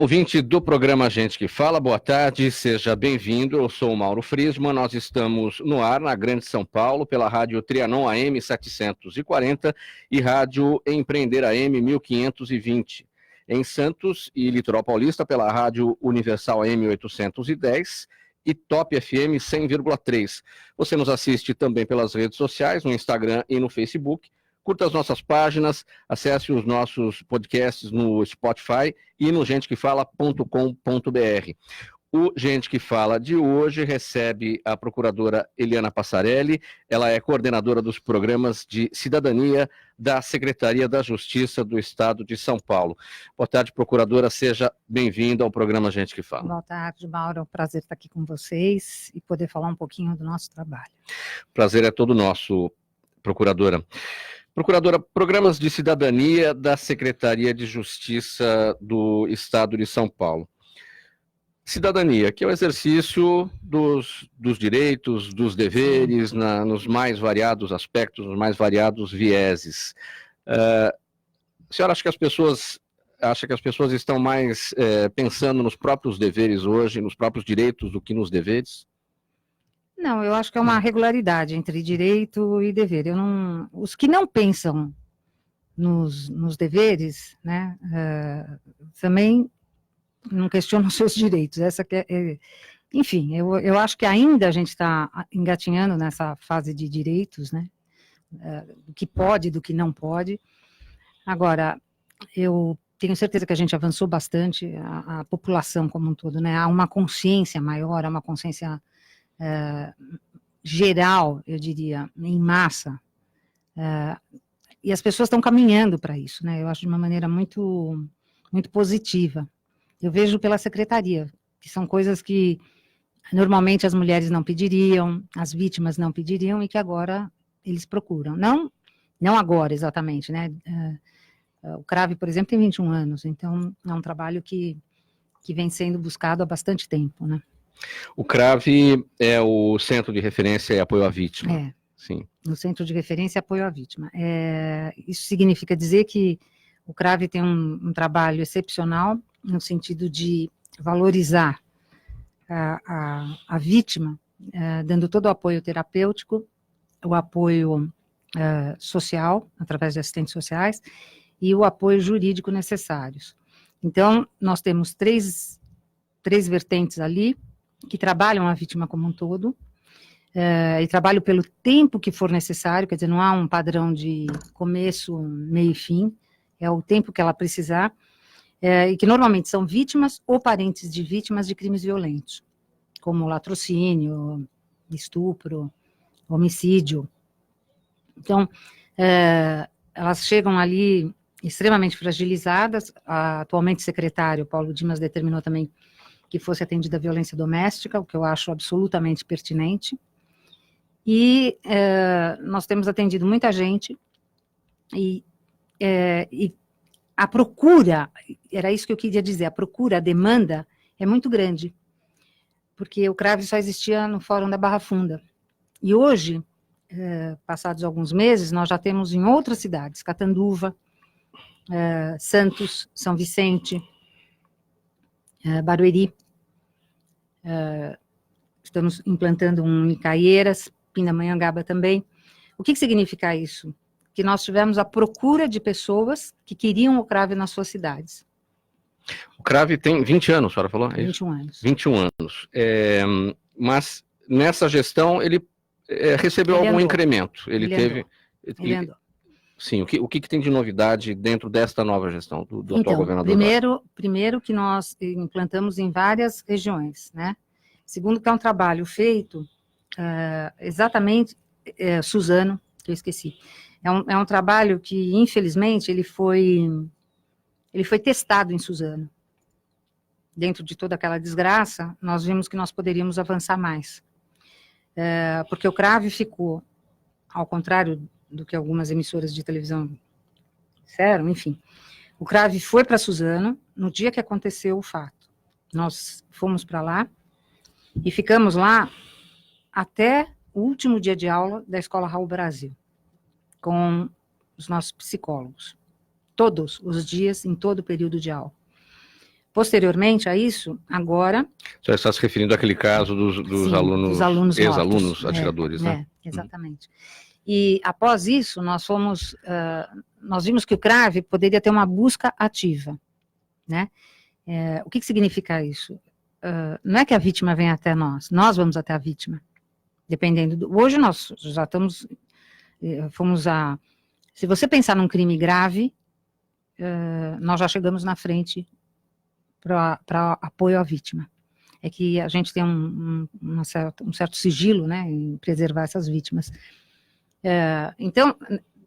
Ouvinte do programa Gente que Fala, boa tarde, seja bem-vindo. Eu sou o Mauro Friesman, nós estamos no ar na Grande São Paulo pela Rádio Trianon AM 740 e Rádio Empreender AM 1520. Em Santos e Litoral Paulista pela Rádio Universal AM 810 e Top FM 100,3. Você nos assiste também pelas redes sociais, no Instagram e no Facebook. Curta as nossas páginas, acesse os nossos podcasts no Spotify e no gentequefala.com.br. O Gente que Fala de hoje recebe a procuradora Eliana Passarelli, ela é coordenadora dos programas de cidadania da Secretaria da Justiça do Estado de São Paulo. Boa tarde, procuradora, seja bem-vinda ao programa Gente que Fala. Boa tarde, Mauro, é um prazer estar aqui com vocês e poder falar um pouquinho do nosso trabalho. Prazer é todo nosso, procuradora. Procuradora, programas de cidadania da Secretaria de Justiça do Estado de São Paulo. Cidadania, que é o exercício dos direitos, dos deveres, nos mais variados aspectos, nos mais variados vieses. A senhora acha que as pessoas estão mais pensando nos próprios deveres hoje, nos próprios direitos, do que nos deveres? Não, eu acho que é uma regularidade entre direito e dever. Os que não pensam nos deveres, né, também não questionam seus direitos. Enfim, eu acho que ainda a gente está engatinhando nessa fase de direitos, né, do que pode, do que não pode. Agora, eu tenho certeza que a gente avançou bastante, a população como um todo, né, há uma consciência maior, há uma consciência geral, eu diria, em massa, e as pessoas estão caminhando para isso, né? Eu acho de uma maneira muito, muito positiva. Eu vejo pela secretaria, que são coisas que normalmente as mulheres não pediriam, as vítimas não pediriam, e que agora eles procuram. Não agora exatamente, né? O CRAV, por exemplo, tem 21 anos, então é um trabalho que vem sendo buscado há bastante tempo, né? O CRAV é o Centro de Referência e Apoio à Vítima. É, sim. No Centro de Referência e Apoio à Vítima. Isso significa dizer que o CRAV tem um trabalho excepcional no sentido de valorizar a vítima, dando todo o apoio terapêutico, o apoio social, através de assistentes sociais, e o apoio jurídico necessários. Então, nós temos três vertentes ali, que trabalham a vítima como um todo, e trabalham pelo tempo que for necessário, quer dizer, não há um padrão de começo, meio e fim, é o tempo que ela precisar, e que normalmente são vítimas ou parentes de vítimas de crimes violentos, como latrocínio, estupro, homicídio. Então, elas chegam ali extremamente fragilizadas. Atualmente o secretário Paulo Dimas determinou também que fosse atendida a violência doméstica, o que eu acho absolutamente pertinente. E nós temos atendido muita gente, e a procura, era isso que eu queria dizer, a demanda é muito grande, porque o CRAV só existia no Fórum da Barra Funda. E hoje, passados alguns meses, nós já temos em outras cidades, Catanduva, Santos, São Vicente, Barueri, estamos implantando um em Caieiras, Pindamonhangaba também. O que significa isso? Que nós tivemos a procura de pessoas que queriam o CRAV nas suas cidades. O CRAV tem 20 anos, a senhora falou? 21 anos. 21 anos. Mas nessa gestão ele recebeu algum andou. incremento. Ele teve. Andou. Sim, o que tem de novidade dentro desta nova gestão do atual governador? Primeiro que nós implantamos em várias regiões, né? Segundo que é um trabalho feito exatamente, Suzano, que eu esqueci, é um trabalho que, infelizmente, ele foi testado em Suzano. Dentro de toda aquela desgraça, nós vimos que nós poderíamos avançar mais. Porque o CRAV ficou, ao contrário do que algumas emissoras de televisão disseram, enfim, o CRAV foi para Suzano no dia que aconteceu o fato. Nós fomos para lá e ficamos lá até o último dia de aula da Escola Raul Brasil, com os nossos psicólogos, todos os dias, em todo o período de aula. Posteriormente a isso, agora... Você está se referindo àquele caso dos alunos, ex-alunos atiradores, né? Exatamente. E após isso, nós vimos que o CRAV poderia ter uma busca ativa, né? O que significa isso? Não é que a vítima vem até nós vamos até a vítima, dependendo hoje nós já estamos, se você pensar num crime grave, nós já chegamos na frente para apoio à vítima. É que a gente tem um certo sigilo, né, em preservar essas vítimas. Então,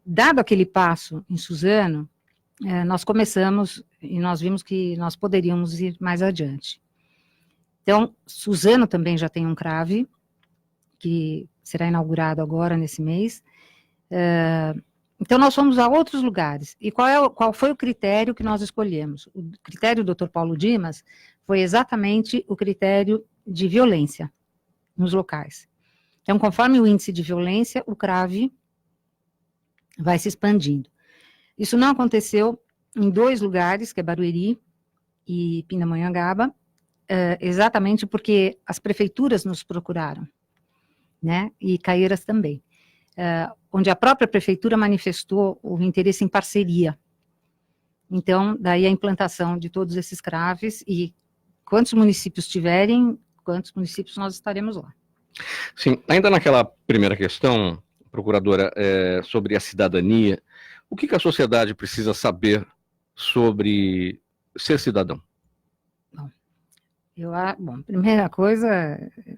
dado aquele passo em Suzano, nós começamos e nós vimos que nós poderíamos ir mais adiante. Então, Suzano também já tem um CRAV, que será inaugurado agora nesse mês. Então, nós fomos a outros lugares. E qual foi o critério que nós escolhemos? O critério do Dr. Paulo Dimas foi exatamente o critério de violência nos locais. Então, conforme o índice de violência, o CRAV vai se expandindo. Isso não aconteceu em 2 lugares, que é Barueri e Pindamonhangaba, exatamente porque as prefeituras nos procuraram, né, e Caieiras também, onde a própria prefeitura manifestou o interesse em parceria. Então, daí a implantação de todos esses CRAVs, e quantos municípios tiverem, quantos municípios nós estaremos lá. Sim, ainda naquela primeira questão, procuradora, sobre a cidadania, o que a sociedade precisa saber sobre ser cidadão? Bom, primeira coisa,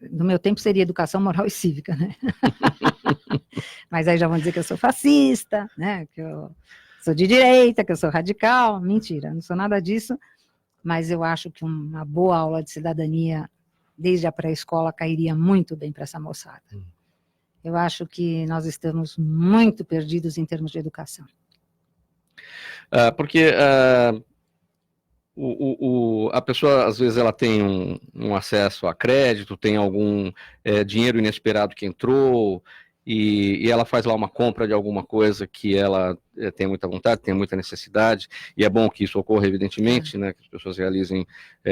no meu tempo seria educação moral e cívica, né? Mas aí já vão dizer que eu sou fascista, né? Que eu sou de direita, que eu sou radical. Mentira, não sou nada disso, mas eu acho que uma boa aula de cidadania, desde a pré-escola, cairia muito bem para essa moçada. Eu acho que nós estamos muito perdidos em termos de educação. Porque a pessoa, às vezes, ela tem um acesso a crédito, tem algum dinheiro inesperado que entrou, e ela faz lá uma compra de alguma coisa que ela tem muita vontade, tem muita necessidade, e é bom que isso ocorra, evidentemente, né, que as pessoas realizem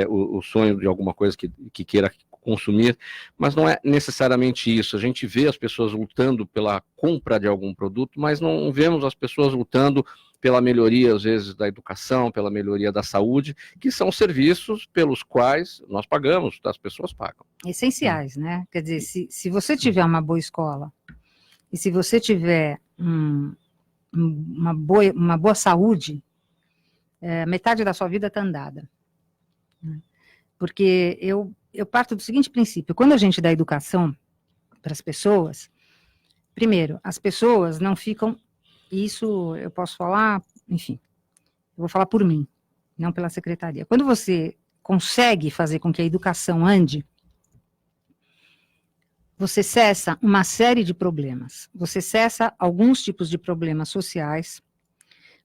o sonho de alguma coisa que queira consumir, mas não é necessariamente isso. A gente vê as pessoas lutando pela compra de algum produto, mas não vemos as pessoas lutando pela melhoria, às vezes, da educação, pela melhoria da saúde, que são serviços pelos quais nós pagamos, as pessoas pagam. Essenciais, né? Quer dizer, se você tiver uma boa escola, e se você tiver uma boa saúde, metade da sua vida está andada. Porque eu parto do seguinte princípio: quando a gente dá educação para as pessoas, primeiro, as pessoas não ficam, isso eu posso falar, enfim, eu vou falar por mim, não pela secretaria. Quando você consegue fazer com que a educação ande, você cessa uma série de problemas. Você cessa alguns tipos de problemas sociais,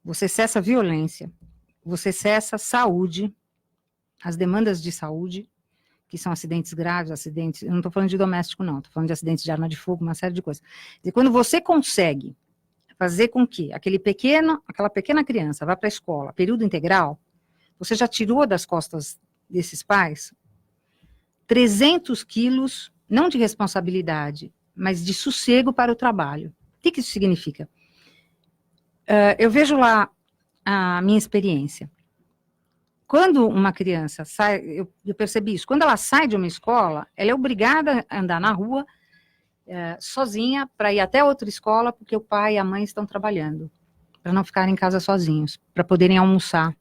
você cessa violência, você cessa saúde, as demandas de saúde, que são acidentes graves, acidentes, eu não estou falando de doméstico não, estou falando de acidentes de arma de fogo, uma série de coisas. E quando você consegue fazer com que aquela pequena criança vá para a escola, período integral, você já tirou das costas desses pais 300 quilos, não de responsabilidade, mas de sossego para o trabalho. O que isso significa? Eu vejo lá a minha experiência. Quando uma criança sai, eu percebi isso, quando ela sai de uma escola, ela é obrigada a andar na rua sozinha para ir até outra escola, porque o pai e a mãe estão trabalhando, para não ficarem em casa sozinhos, para poderem almoçar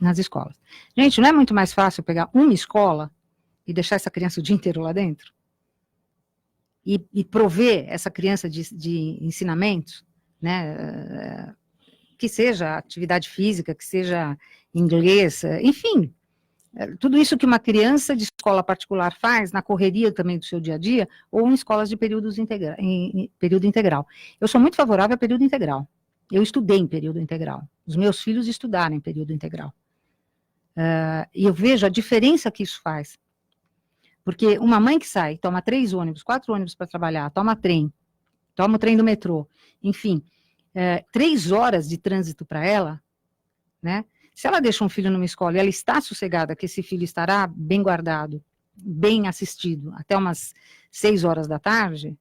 nas escolas. Gente, não é muito mais fácil pegar uma escola e deixar essa criança o dia inteiro lá dentro? E prover essa criança de ensinamentos, né? Que seja atividade física, que seja inglês, enfim, tudo isso que uma criança de escola particular faz na correria também do seu dia a dia, ou em escolas de período integral. Eu sou muito favorável a período integral. Eu estudei em período integral. Os meus filhos estudaram em período integral. E eu vejo a diferença que isso faz. Porque uma mãe que sai, toma 3 ônibus, 4 ônibus para trabalhar, toma o trem do metrô, enfim, 3 horas de trânsito para ela, né? Se ela deixa um filho numa escola e ela está sossegada que esse filho estará bem guardado, bem assistido, até umas 6 horas da tarde,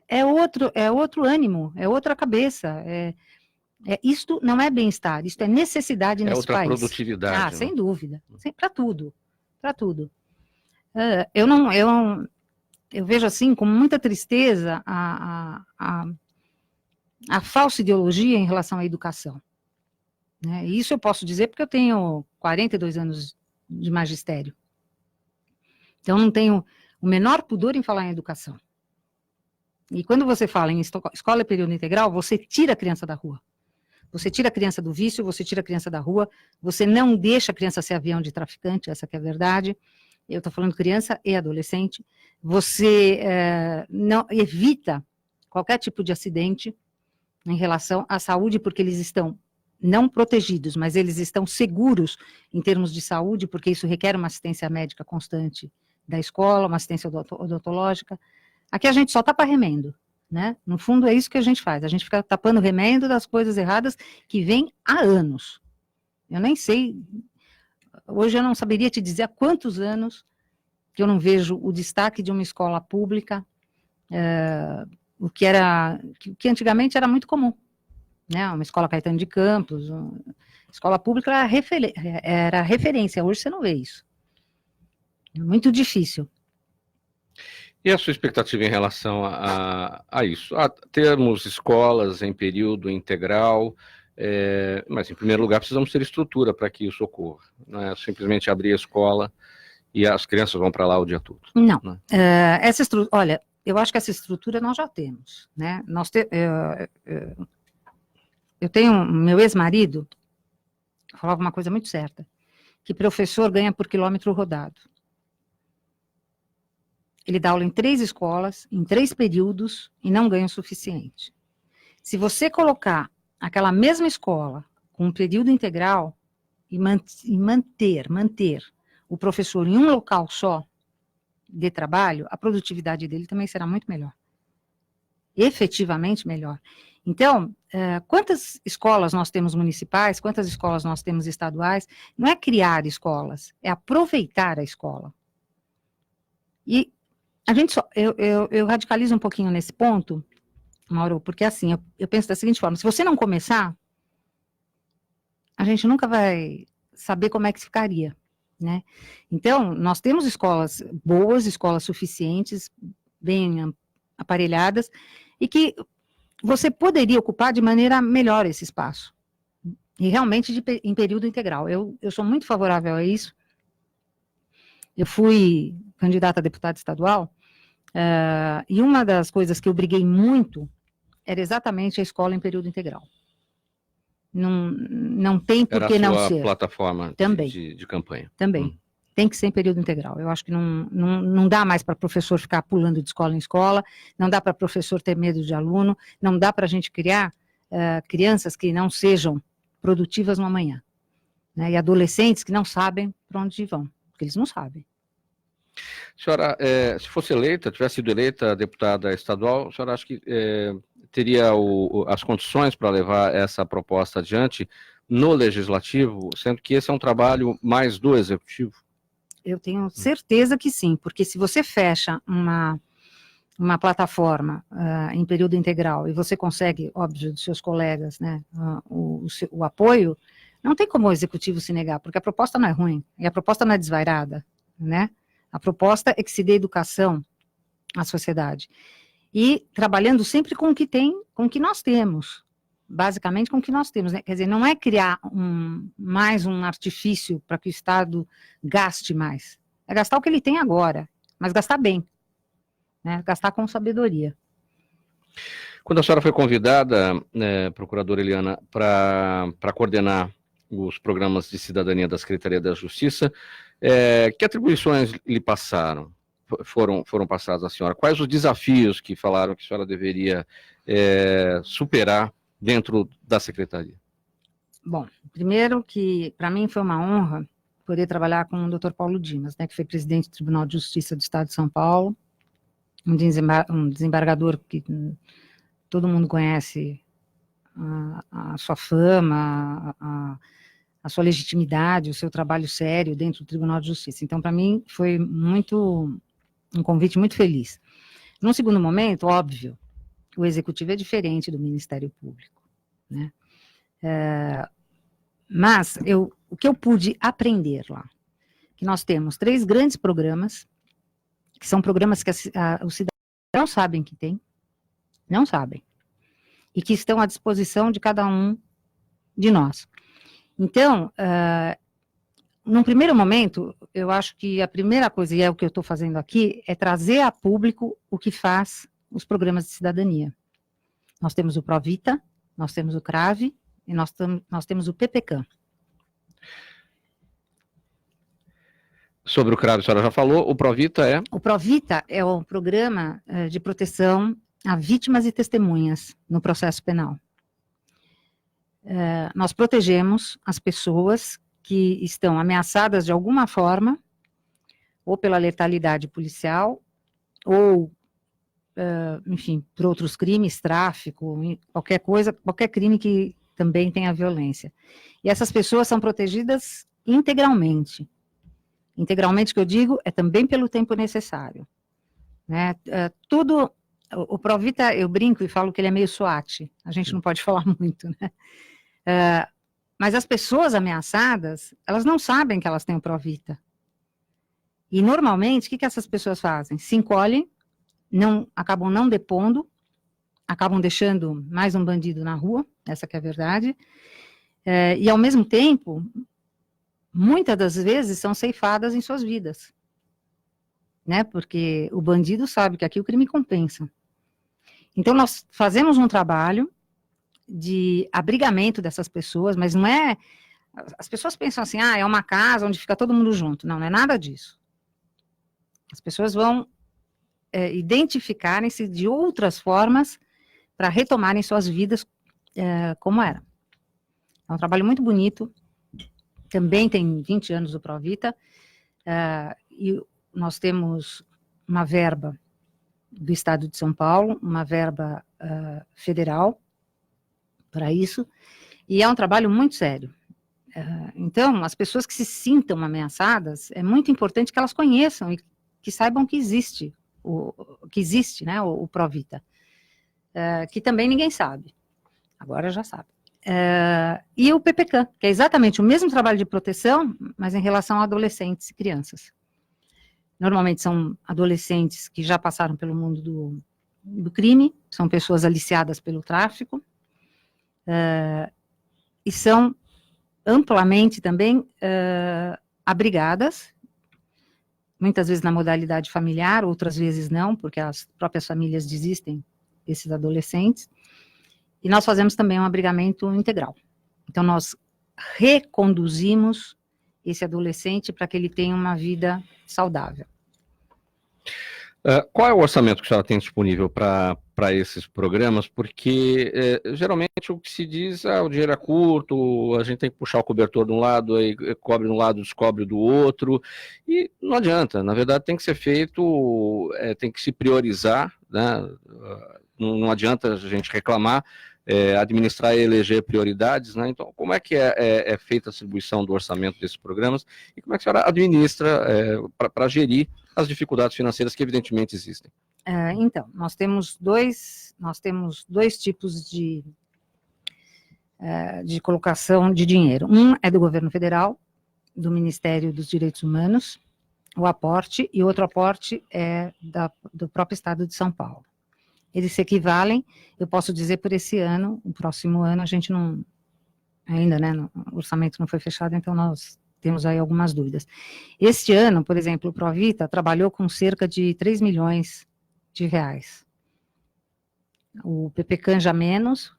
é outro ânimo, é outra cabeça, isto não é bem-estar, isto é necessidade nesse outra país. produtividade. Sem né? dúvida, para tudo, para tudo. Eu vejo assim com muita tristeza a falsa ideologia em relação à educação. Né? E isso eu posso dizer porque eu tenho 42 anos de magistério. Então não tenho o menor pudor em falar em educação. E quando você fala em escola e período integral, você tira a criança da rua. Você tira a criança do vício, você tira a criança da rua, você não deixa a criança ser avião de traficante, essa que é a verdade. Eu estou falando criança e adolescente. Você não evita qualquer tipo de acidente em relação à saúde, porque eles estão não protegidos, mas eles estão seguros em termos de saúde, porque isso requer uma assistência médica constante da escola, uma assistência odontológica. Aqui a gente só tapa remendo, né? No fundo é isso que a gente faz, a gente fica tapando remendo das coisas erradas que vêm há anos. Eu nem sei, hoje eu não saberia te dizer há quantos anos que eu não vejo o destaque de uma escola pública, o que antigamente era muito comum, né? Uma escola Caetano de Campos, escola pública era referência, hoje você não vê isso. É muito difícil. E a sua expectativa em relação a isso? A termos escolas em período integral, mas em primeiro lugar precisamos ter estrutura para que isso ocorra. Não é simplesmente abrir a escola e as crianças vão para lá o dia todo. Não. Né? Olha, eu acho que essa estrutura nós já temos. Né? Eu tenho meu ex-marido, falava uma coisa muito certa, que professor ganha por quilômetro rodado. Ele dá aula em 3 escolas, em 3 períodos, e não ganha o suficiente. Se você colocar aquela mesma escola com um período integral e manter o professor em um local só de trabalho, a produtividade dele também será muito melhor. Efetivamente melhor. Então, quantas escolas nós temos municipais, quantas escolas nós temos estaduais? Não é criar escolas, é aproveitar a escola. E eu radicalizo um pouquinho nesse ponto, Mauro, porque assim, eu penso da seguinte forma, se você não começar, a gente nunca vai saber como é que ficaria, né? Então, nós temos escolas boas, escolas suficientes, bem aparelhadas, e que você poderia ocupar de maneira melhor esse espaço, e realmente em período integral. Eu sou muito favorável a isso. Eu fui candidata a deputada estadual, e uma das coisas que eu briguei muito era exatamente a escola em período integral. Não tem por que não ser. Era a sua plataforma de campanha. Também. Tem que ser em período integral. Eu acho que não dá mais para professor ficar pulando de escola em escola, não dá para professor ter medo de aluno, não dá para a gente criar crianças que não sejam produtivas no amanhã. Né? E adolescentes que não sabem para onde vão, porque eles não sabem. Senhora, se fosse eleita, tivesse sido eleita deputada estadual, a senhora acha que teria as condições para levar essa proposta adiante no Legislativo, sendo que esse é um trabalho mais do Executivo? Eu tenho certeza que sim, porque se você fecha uma plataforma em período integral e você consegue, óbvio, dos seus colegas, né, o apoio, não tem como o Executivo se negar, porque a proposta não é ruim, e a proposta não é desvairada, né? A proposta é que se dê educação à sociedade. E trabalhando sempre com o que tem, com o que nós temos. Basicamente com o que nós temos. Né? Quer dizer, não é criar mais um artifício para que o Estado gaste mais. É gastar o que ele tem agora, mas gastar bem. Né? Gastar com sabedoria. Quando a senhora foi convidada, procuradora Eliana, para coordenar os programas de cidadania da Secretaria da Justiça, que atribuições lhe passaram? Foram passadas à senhora? Quais os desafios que falaram que a senhora deveria superar dentro da Secretaria? Bom, primeiro que para mim foi uma honra poder trabalhar com o Dr. Paulo Dimas, né, que foi presidente do Tribunal de Justiça do Estado de São Paulo, um desembargador que todo mundo conhece a sua fama, a sua legitimidade, o seu trabalho sério dentro do Tribunal de Justiça. Então, para mim, foi um convite muito feliz. Num segundo momento, óbvio, o Executivo é diferente do Ministério Público, né? Mas o que eu pude aprender lá, que nós temos 3 grandes programas, que são programas que os cidadãos não sabem que tem, não sabem, e que estão à disposição de cada um de nós. Então, num primeiro momento, eu acho que a primeira coisa, e é o que eu estou fazendo aqui, é trazer a público o que faz os programas de cidadania. Nós temos o Provita, nós temos o CRAVE, e nós temos o PPCAM. Sobre o CRAVE, a senhora já falou, o Provita é? O Provita é o programa de proteção a vítimas e testemunhas no processo penal. Nós protegemos as pessoas que estão ameaçadas de alguma forma, ou pela letalidade policial, ou, enfim, por outros crimes, tráfico, qualquer coisa, qualquer crime que também tenha violência. E essas pessoas são protegidas integralmente. Integralmente, que eu digo, é também pelo tempo necessário. Né? Tudo, o Provita, eu brinco e falo que ele é meio SWAT, a gente não pode falar muito, né? Mas as pessoas ameaçadas, elas não sabem que elas têm o Provita. E, normalmente, o que essas pessoas fazem? Se encolhem, acabam não depondo, acabam deixando mais um bandido na rua, essa que é a verdade, e, ao mesmo tempo, muitas das vezes são ceifadas em suas vidas, né? Porque o bandido sabe que aqui o crime compensa. Então, nós fazemos um trabalho de abrigamento dessas pessoas, mas não é... As pessoas pensam assim, é uma casa onde fica todo mundo junto. Não, não é nada disso. As pessoas vão identificarem-se de outras formas para retomarem suas vidas como era. É um trabalho muito bonito, também tem 20 anos do Provita, e nós temos uma verba do Estado de São Paulo, uma verba federal para isso, e é um trabalho muito sério. Então, as pessoas que se sintam ameaçadas, é muito importante que elas conheçam e que saibam que existe, né, o Provita, que também ninguém sabe, agora já sabe. E o PPCAM, que é exatamente o mesmo trabalho de proteção, mas em relação a adolescentes e crianças. Normalmente são adolescentes que já passaram pelo mundo do crime, são pessoas aliciadas pelo tráfico, e são amplamente também abrigadas, muitas vezes na modalidade familiar, outras vezes não, porque as próprias famílias desistem desses adolescentes, e nós fazemos também um abrigamento integral. Então, nós reconduzimos esse adolescente para que ele tenha uma vida saudável. Qual é o orçamento que a senhora tem disponível para esses programas? Porque, geralmente, o que se diz, o dinheiro é curto, a gente tem que puxar o cobertor de um lado, aí cobre de um lado, descobre do outro, e não adianta, na verdade tem que ser feito, tem que se priorizar, né? Não adianta a gente reclamar, administrar e eleger prioridades, né? Então, como é que é feita a distribuição do orçamento desses programas e como é que a senhora administra para gerir as dificuldades financeiras que evidentemente existem? Então, nós temos dois tipos de colocação de dinheiro. Um é do governo federal, do Ministério dos Direitos Humanos, o aporte, e outro aporte é do próprio Estado de São Paulo. Eles se equivalem, eu posso dizer, por esse ano, o próximo ano, a gente não, ainda, né, o orçamento não foi fechado, então nós temos aí algumas dúvidas. Este ano, por exemplo, o Provita trabalhou com cerca de 3 milhões de reais. O PPCAM já menos,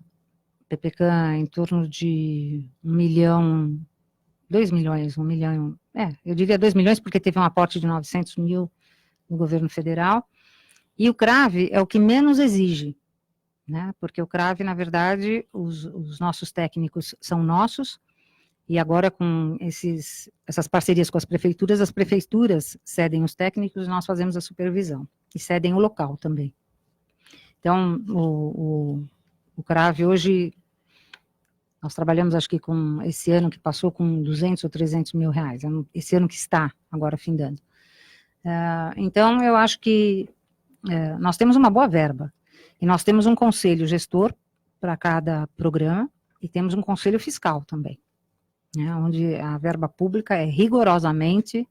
o PPCAM em torno de 1 milhão, 2 milhões, 1 milhão, eu diria 2 milhões porque teve um aporte de 900 mil no governo federal. E o CRAVE é o que menos exige, né? Porque o CRAVE, na verdade, os nossos técnicos são nossos, e agora com essas parcerias com as prefeituras cedem os técnicos e nós fazemos a supervisão, e cedem o local também. Então, o CRAVE hoje Nós trabalhamos, acho que com esse ano que passou, com 200 ou 300 mil reais, esse ano que está agora findando. Então, eu acho que nós temos uma boa verba, e nós temos um conselho gestor para cada programa, e temos um conselho fiscal também, né, onde a verba pública é rigorosamente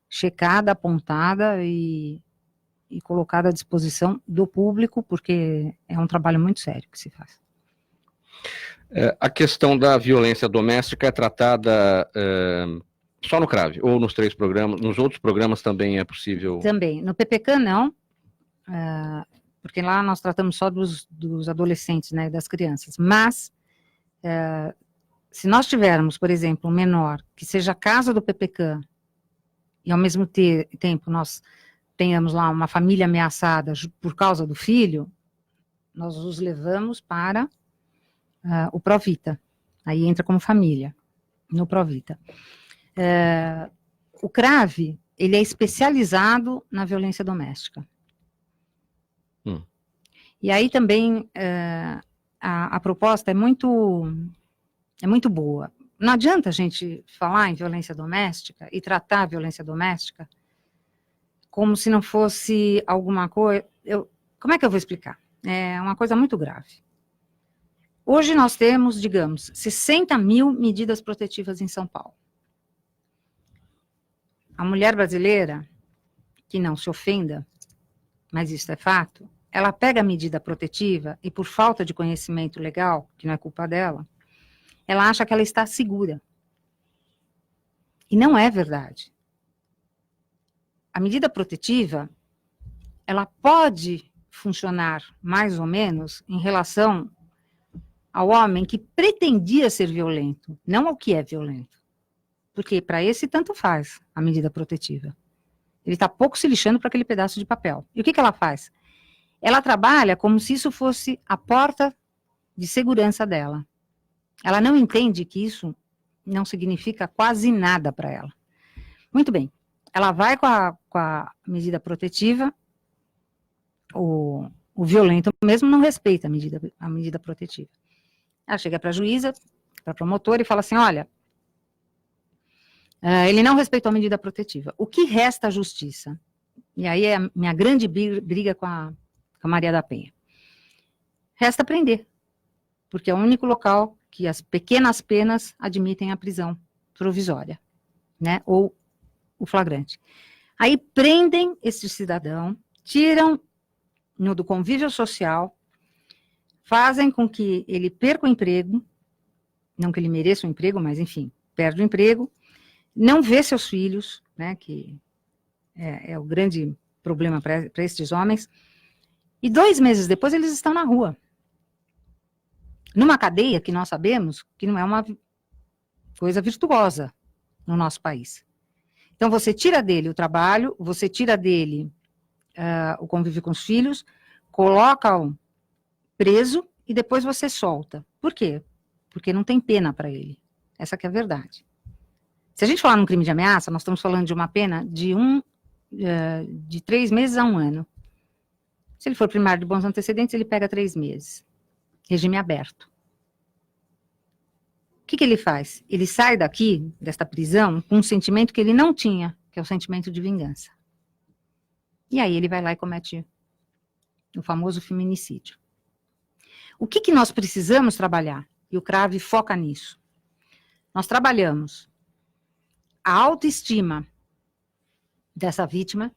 checada, apontada e colocada à disposição do público, porque é um trabalho muito sério que se faz. A questão da violência doméstica é tratada só no CRAV, ou nos 3 programas, nos outros programas também é possível? Também, no PPCAM não, porque lá nós tratamos só dos adolescentes, né, das crianças, mas se nós tivermos, por exemplo, um menor que seja caso do PPCAM, e ao mesmo tempo nós tenhamos lá uma família ameaçada por causa do filho, nós os levamos para o Provita, aí entra como família, no Provita. O CRAV, ele é especializado na violência doméstica. E aí também a proposta é muito boa. Não adianta a gente falar em violência doméstica e tratar a violência doméstica como se não fosse alguma coisa... Como é que eu vou explicar? É uma coisa muito grave. Hoje nós temos, digamos, 60 mil medidas protetivas em São Paulo. A mulher brasileira, que não se ofenda, mas isso é fato, ela pega a medida protetiva e, por falta de conhecimento legal, que não é culpa dela, ela acha que ela está segura. E não é verdade. A medida protetiva, ela pode funcionar mais ou menos em relação ao homem que pretendia ser violento, não ao que é violento. Porque para esse tanto faz a medida protetiva. Ele está pouco se lixando para aquele pedaço de papel. E o que ela faz? Ela trabalha como se isso fosse a porta de segurança dela. Ela não entende que isso não significa quase nada para ela. Muito bem, ela vai com a medida protetiva, o violento mesmo não respeita a medida protetiva. Ela chega para a juíza, para a promotora e fala assim, olha, ele não respeitou a medida protetiva. O que resta à justiça? E aí é a minha grande briga com a Maria da Penha. Resta prender, porque é o único local que as pequenas penas admitem a prisão provisória, né, ou o flagrante. Aí prendem esse cidadão, tiram do convívio social, fazem com que ele perca o emprego, não que ele mereça o emprego, mas enfim, perde o emprego, não vê seus filhos, né, que é o grande problema para estes homens, e 2 meses depois eles estão na rua. Numa cadeia que nós sabemos que não é uma coisa virtuosa no nosso país. Então, você tira dele o trabalho, você tira dele o convívio com os filhos, coloca-o preso e depois você solta. Por quê? Porque não tem pena para ele. Essa que é a verdade. Se a gente falar num crime de ameaça, nós estamos falando de uma pena de 3 meses a 1 ano. Se ele for primário de bons antecedentes, ele pega 3 meses. Regime aberto. O que ele faz? Ele sai daqui, desta prisão, com um sentimento que ele não tinha, que é o sentimento de vingança. E aí ele vai lá e comete o famoso feminicídio. O que nós precisamos trabalhar? E o CRAV foca nisso. Nós trabalhamos a autoestima dessa vítima,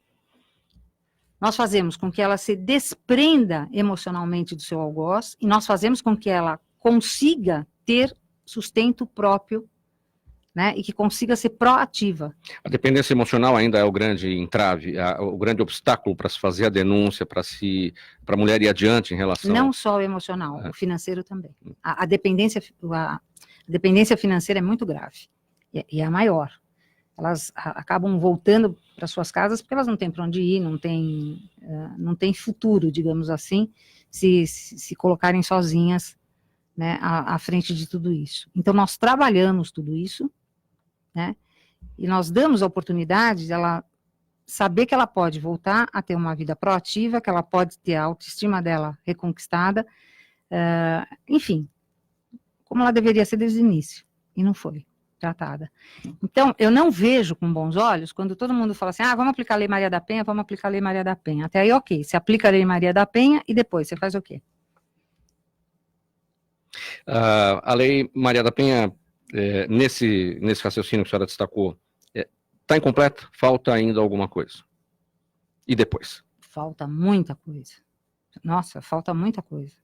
nós fazemos com que ela se desprenda emocionalmente do seu algoz e nós fazemos com que ela consiga ter sustento próprio, né, e que consiga ser proativa. A dependência emocional ainda é o grande entrave, o grande obstáculo para se fazer a denúncia, para a mulher ir adiante em relação... Não só o emocional, o financeiro também. A dependência financeira é muito grave, e é a maior. Elas acabam voltando para suas casas porque elas não têm para onde ir, não têm futuro, digamos assim, se colocarem sozinhas, né, à frente de tudo isso. Então, nós trabalhamos tudo isso, né, e nós damos a oportunidade de ela saber que ela pode voltar a ter uma vida proativa, que ela pode ter a autoestima dela reconquistada, enfim, como ela deveria ser desde o início, e não foi tratada. Então, eu não vejo com bons olhos quando todo mundo fala assim, vamos aplicar a Lei Maria da Penha, vamos aplicar a Lei Maria da Penha. Até aí, ok, você aplica a Lei Maria da Penha e depois você faz o quê? A Lei Maria da Penha, nesse raciocínio que a senhora destacou, está incompleta? Falta ainda alguma coisa? E depois? Falta muita coisa. Nossa, falta muita coisa.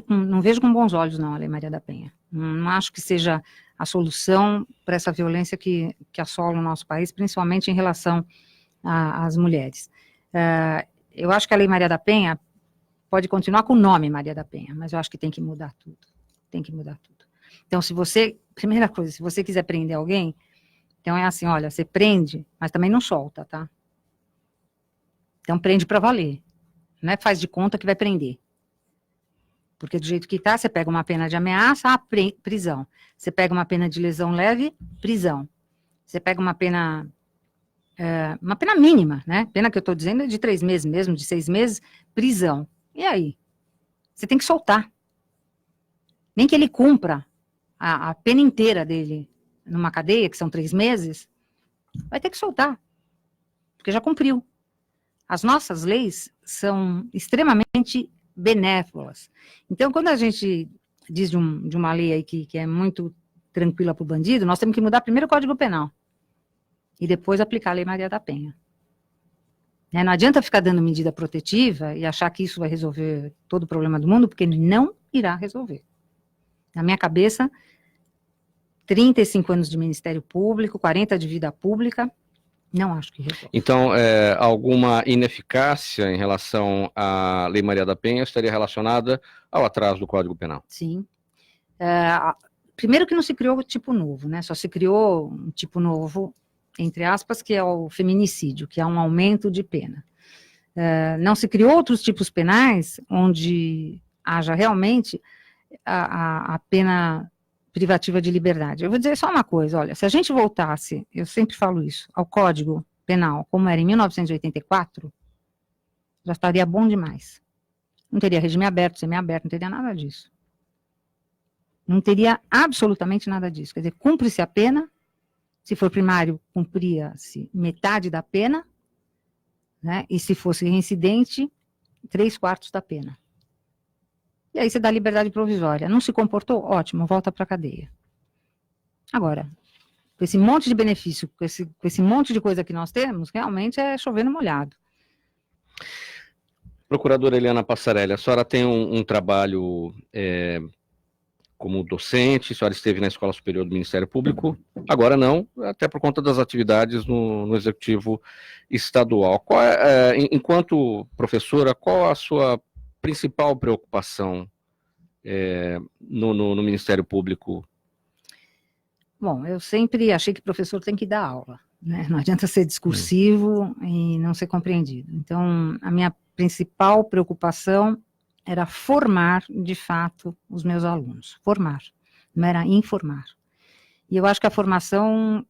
Não vejo com bons olhos, não, a Lei Maria da Penha. Não acho que seja a solução para essa violência que assola o nosso país, principalmente em relação às mulheres. Eu acho que a Lei Maria da Penha pode continuar com o nome Maria da Penha, mas eu acho que tem que mudar tudo. Tem que mudar tudo. Então, primeira coisa, se você quiser prender alguém, então é assim, olha, você prende, mas também não solta, tá? Então, prende para valer. Não é faz de conta que vai prender. Porque do jeito que está, você pega uma pena de ameaça, prisão. Você pega uma pena de lesão leve, prisão. Você pega uma pena mínima, né? Pena que eu estou dizendo é de 3 meses mesmo, de 6 meses, prisão. E aí? Você tem que soltar. Nem que ele cumpra a pena inteira dele numa cadeia, que são 3 meses, vai ter que soltar. Porque já cumpriu. As nossas leis são extremamente benévolas. Então, quando a gente diz de uma lei aí que é muito tranquila para o bandido, nós temos que mudar primeiro o Código Penal e depois aplicar a Lei Maria da Penha. Não adianta ficar dando medida protetiva e achar que isso vai resolver todo o problema do mundo, porque não irá resolver. Na minha cabeça, 35 anos de Ministério Público, 40 de vida pública, não acho que resolve. Então, alguma ineficácia em relação à Lei Maria da Penha estaria relacionada ao atraso do Código Penal? Sim. Primeiro que não se criou tipo novo, né? Só se criou um tipo novo, entre aspas, que é o feminicídio, que é um aumento de pena. Não se criou outros tipos penais onde haja realmente a pena privativa de liberdade. Eu vou dizer só uma coisa, olha, se a gente voltasse, eu sempre falo isso, ao Código Penal, como era em 1984, já estaria bom demais. Não teria regime aberto, semiaberto, não teria nada disso. Não teria absolutamente nada disso. Quer dizer, cumpre-se a pena, se for primário, cumpria-se metade da pena, né? E se fosse reincidente, 3/4 da pena. E aí você dá liberdade provisória. Não se comportou? Ótimo, volta para a cadeia. Agora, com esse monte de benefício, com esse monte de coisa que nós temos, realmente é chover no molhado. Procuradora Eliana Passarelli, a senhora tem um trabalho como docente, a senhora esteve na Escola Superior do Ministério Público, agora não, até por conta das atividades no Executivo Estadual. Enquanto professora, qual a sua principal preocupação no Ministério Público? Bom, eu sempre achei que professor tem que dar aula, né? Não adianta ser discursivo e não ser compreendido. Então, a minha principal preocupação era formar, de fato, os meus alunos. Formar, não era informar. E eu acho que a formação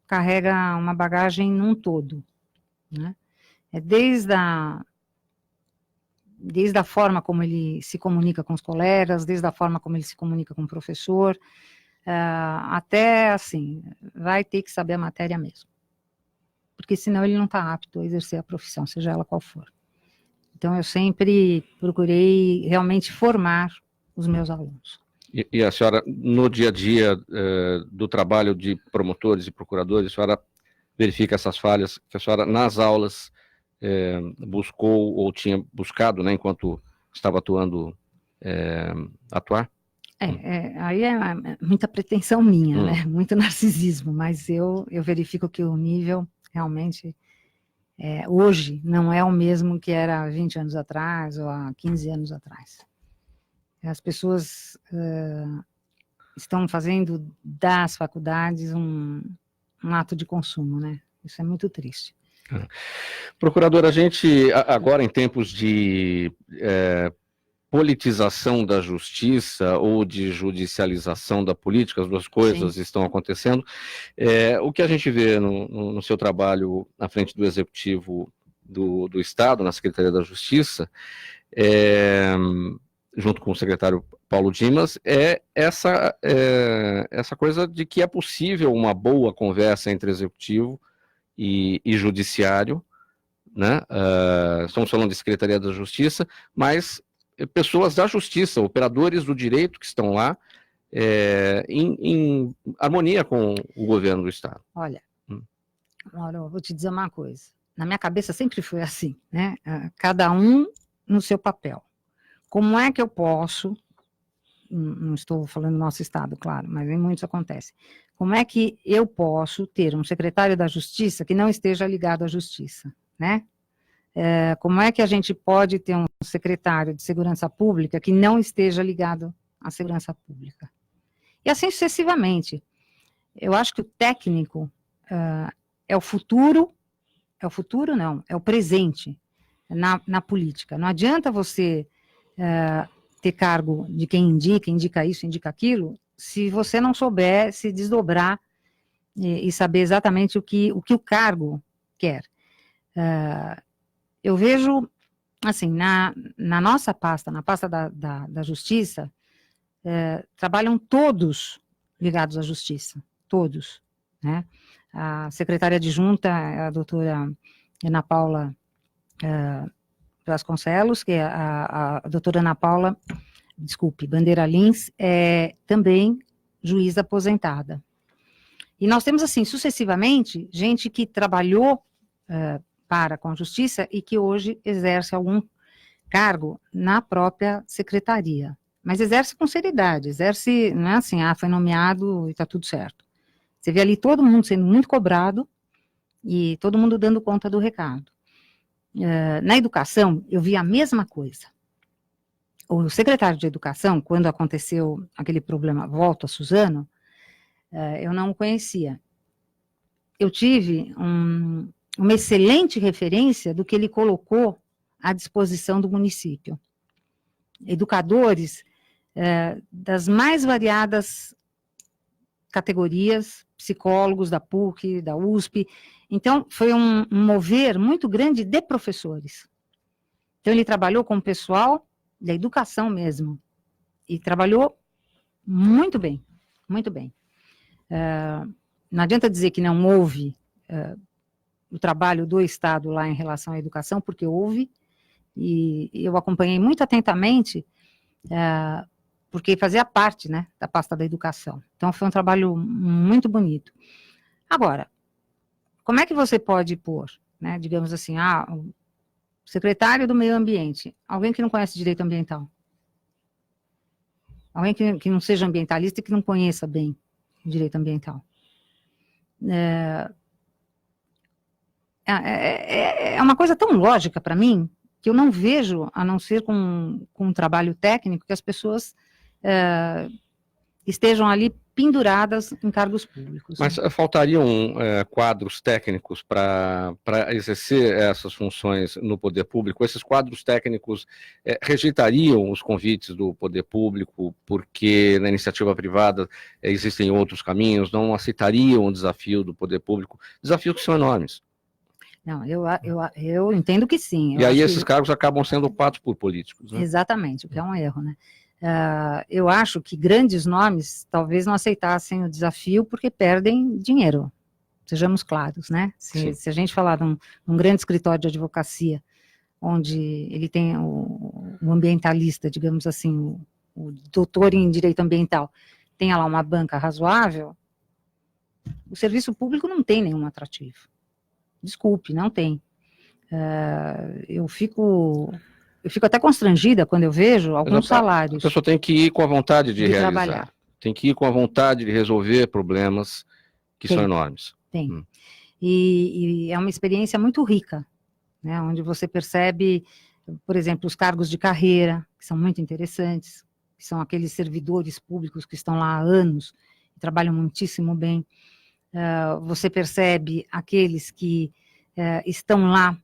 carrega uma bagagem num todo, né? Desde a forma como ele se comunica com os colegas, desde a forma como ele se comunica com o professor, até, assim, vai ter que saber a matéria mesmo. Porque senão ele não está apto a exercer a profissão, seja ela qual for. Então, eu sempre procurei realmente formar os meus alunos. E a senhora, no dia a dia do trabalho de promotores e procuradores, a senhora verifica essas falhas que a senhora, nas aulas, buscou ou tinha buscado, né, enquanto estava atuando, atuar? Aí é muita pretensão minha, né? Muito narcisismo, mas eu verifico que o nível realmente hoje não é o mesmo que era há 20 anos atrás ou há 15 anos atrás. As pessoas estão fazendo das faculdades um ato de consumo, né? Isso é muito triste. Procuradora, a gente agora em tempos de politização da justiça ou de judicialização da política, as duas coisas Sim. estão acontecendo. O que a gente vê no seu trabalho à frente do Executivo do Estado, na Secretaria da Justiça, junto com o secretário Paulo Dimas, é essa coisa de que é possível uma boa conversa entre executivo e judiciário, né? Estamos falando de Secretaria da Justiça, mas pessoas da Justiça, operadores do direito que estão lá, em harmonia com o governo do Estado. Olha, Mauro, eu vou te dizer uma coisa. Na minha cabeça sempre foi assim, né? Cada um no seu papel. Como é que eu posso, não estou falando do nosso Estado, claro, mas em muitos acontece, como é que eu posso ter um secretário da Justiça que não esteja ligado à Justiça, né? Como é que a gente pode ter um secretário de Segurança Pública que não esteja ligado à Segurança Pública? E assim sucessivamente. Eu acho que o técnico é o futuro não, é o presente na política. Não adianta você ter cargo de quem indica isso, indica aquilo, se você não souber se desdobrar e saber exatamente o que o cargo quer. Eu vejo, assim, na nossa pasta, na pasta da Justiça, trabalham todos ligados à Justiça, todos, né? A secretária adjunta é a doutora Ana Paula Vasconcelos, que é a doutora Ana Paula, Bandeira Lins, é também juíza aposentada. E nós temos, assim, sucessivamente, gente que trabalhou com a Justiça e que hoje exerce algum cargo na própria secretaria. Mas exerce com seriedade, exerce, não é assim, foi nomeado e está tudo certo. Você vê ali todo mundo sendo muito cobrado e todo mundo dando conta do recado. Na educação, eu vi a mesma coisa. O secretário de Educação, quando aconteceu aquele problema, volto a Suzano, eu não o conhecia. Eu tive uma excelente referência do que ele colocou à disposição do município. Educadores das mais variadas categorias, psicólogos da PUC, da USP. Então, foi um mover muito grande de professores. Então, ele trabalhou com o pessoal da educação mesmo. E trabalhou muito bem, muito bem. Não adianta dizer que não houve o trabalho do Estado lá em relação à educação, porque houve, e eu acompanhei muito atentamente, porque fazia parte, né, da pasta da educação. Então, foi um trabalho muito bonito. Agora, como é que você pode pôr, né, digamos assim, o secretário do meio ambiente, alguém que não conhece direito ambiental? Alguém que não seja ambientalista e que não conheça bem o direito ambiental? É uma coisa tão lógica para mim, que eu não vejo, a não ser com um trabalho técnico, que as pessoas estejam ali penduradas em cargos públicos. Mas faltariam quadros técnicos para exercer essas funções no poder público? Esses quadros técnicos rejeitariam os convites do poder público porque na iniciativa privada existem outros caminhos, não aceitariam o desafio do poder público, desafios que são enormes? Não, eu entendo que sim. E aí esses cargos acabam sendo ocupados por políticos, né? Exatamente, o que é um erro, né? Eu acho que grandes nomes talvez não aceitassem o desafio porque perdem dinheiro, sejamos claros, né? Se a gente falar de um grande escritório de advocacia, onde ele tem o ambientalista, digamos assim, o doutor em direito ambiental, tenha lá uma banca razoável, o serviço público não tem nenhum atrativo. Desculpe, não tem. Eu fico até constrangida quando eu vejo alguns salários. A pessoa tem que ir com a vontade de realizar. Trabalhar. Tem que ir com a vontade de resolver problemas que são enormes. Tem. E é uma experiência muito rica, né, onde você percebe, por exemplo, os cargos de carreira, que são muito interessantes, que são aqueles servidores públicos que estão lá há anos e trabalham muitíssimo bem. Você percebe aqueles que estão lá.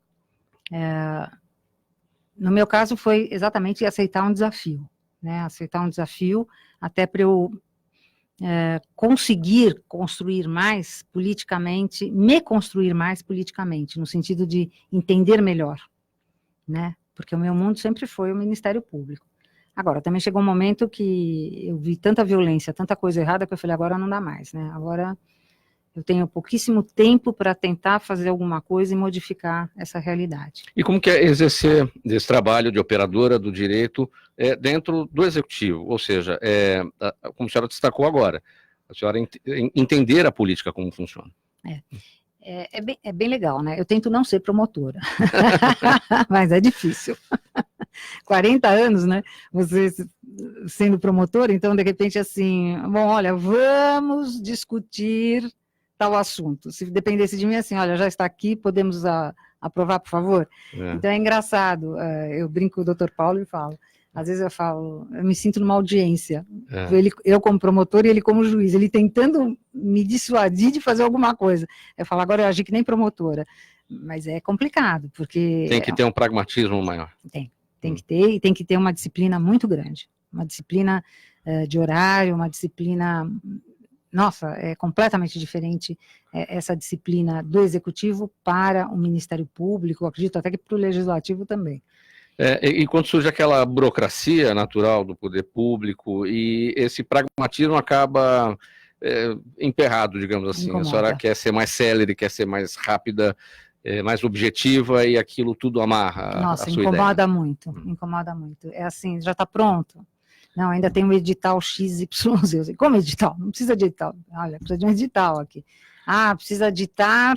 No meu caso, foi exatamente aceitar um desafio, né? Aceitar um desafio até para eu conseguir construir mais politicamente, me construir mais politicamente, no sentido de entender melhor, né? Porque o meu mundo sempre foi o Ministério Público. Agora, também chegou um momento que eu vi tanta violência, tanta coisa errada, que eu falei, agora não dá mais, né? Agora eu tenho pouquíssimo tempo para tentar fazer alguma coisa e modificar essa realidade. E como que é exercer esse trabalho de operadora do direito dentro do executivo? Ou seja, como a senhora destacou agora, a senhora entender a política como funciona. É bem legal, né? Eu tento não ser promotora, mas é difícil. 40 anos, né? Você sendo promotora, então, de repente, assim, bom, olha, vamos discutir tal assunto. Se dependesse de mim, assim, olha, já está aqui, podemos aprovar, por favor? Então, é engraçado. Eu brinco com o doutor Paulo e falo, às vezes eu falo, eu me sinto numa audiência, eu como promotor e ele como juiz, ele tentando me dissuadir de fazer alguma coisa. Eu falo, agora eu agi que nem promotora. Mas é complicado, porque... Tem que ter um pragmatismo maior. Tem que ter, e tem que ter uma disciplina muito grande. Uma disciplina de horário, uma disciplina... Nossa, é completamente diferente essa disciplina do Executivo para o Ministério Público, acredito até que para o Legislativo também. E quando surge aquela burocracia natural do poder público, e esse pragmatismo acaba emperrado, digamos assim. Incomoda. A senhora quer ser mais célere, quer ser mais rápida, mais objetiva, e aquilo tudo amarra Nossa, a sua incomoda ideia. muito, incomoda muito. É assim, já está pronto? Não, ainda tem um edital XYZ. Como edital? Não precisa de edital. Olha, precisa de um edital aqui. Precisa editar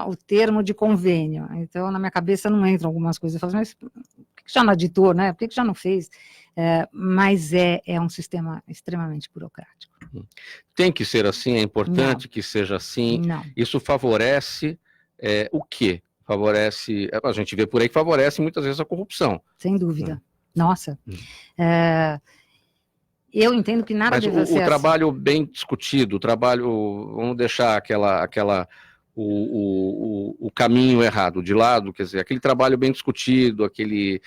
o termo de convênio. Então, na minha cabeça não entram algumas coisas. Eu falo, mas por que já não editou, né? Por que já não fez? Mas é um sistema extremamente burocrático. Tem que ser assim? É importante Não. que seja assim? Não. Isso favorece o quê? Favorece, a gente vê por aí que favorece muitas vezes a corrupção. Sem dúvida. Nossa. Eu entendo que nada deve ser o trabalho bem discutido, o trabalho, vamos deixar o caminho errado de lado, quer dizer, aquele trabalho bem discutido, aquele